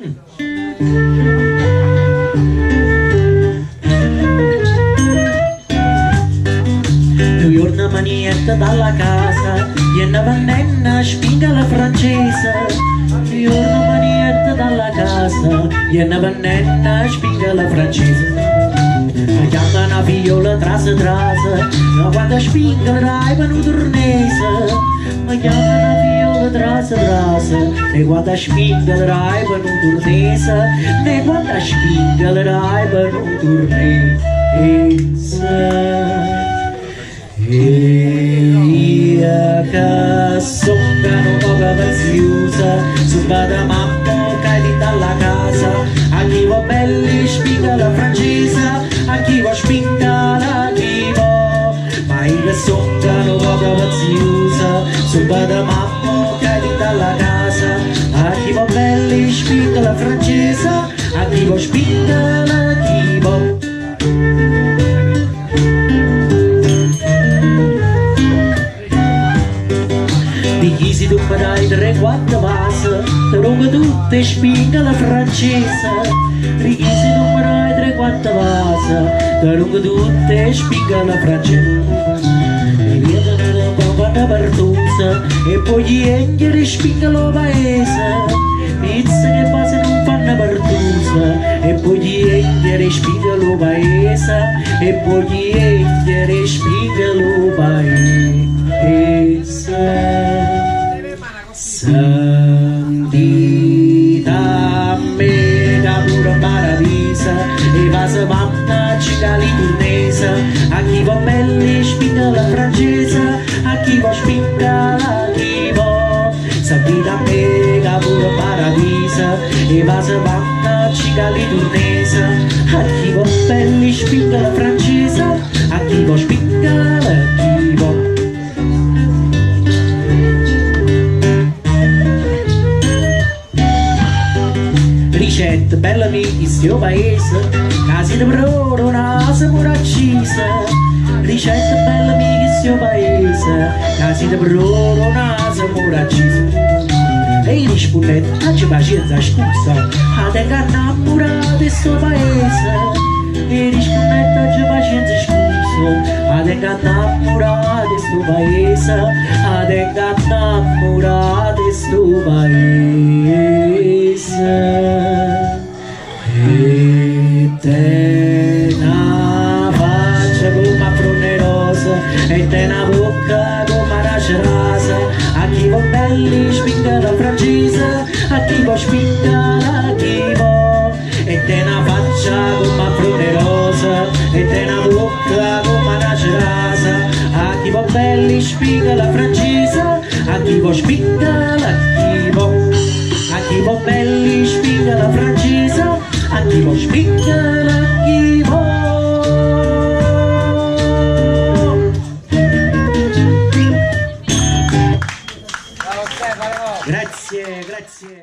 New York una manietta dalla casa, e una pannenna spinga alla francese. New York una manietta dalla casa, e una pannenna spinga alla francese. Mi chiama una viola trase, ma quando spinga dai venuto tornese. Mi chiama una viola trase, e quando spinga dai venuto tornese. E quando spinga dai venuto tornese. E io che sono poco preziosa, suba da mamma che dalla casa. A chi va belli spinga la francese, a chi va spinga la chivo. Ma io sono poco preziosa, suba da mamma che dalla casa. A chi va belli spinga la francese, a chi va spinga la chivo. Di tu mi dai 3-4 vase, te rubo tutte spinga la francese. Richiesi tu mi dai 3-4 vase, te rubo tutte spinga la francese. E via un po' da pertusa, e poi gli engeli spinga lo paese. Pizza che base non fanno pertusa, e poi gli engeli spinga lo paese. E poi gli engeli spinga lo paese. Sentita mega pura paradisa, e va se mamma cica liturnese. A chi va belli spinga la francese, a chi va spinga la chivo. Sentita mega pura paradisa, e va se mamma cica liturnese. A chi va belli spinga la francese, a chi va spinga la chivo. Ricette bella mia in sto paese, casi di broro, naso pure accisa. Ricette bella mia in sto paese, casi di broro, naso pure accisa. E i rispondetti, facci pazienza, scusa, a te che innamorata di sto paese. E i rispondetti, facci pazienza, scusa, a te che innamorata di sto paese. A te che innamorata di sto paese. E te na faccia come affronne rosa, e te na bocca come arancia rasa. A chi va belli spinga la francese, a chi va spinga la chivo. E te na faccia come affronne rosa, e te na bocca come arancia rasa. A chi va belli spinga la francese, a chi va spinga la chivo. A chi va belli spinga la francese, a chi va spinga la chivo. Grazie, grazie.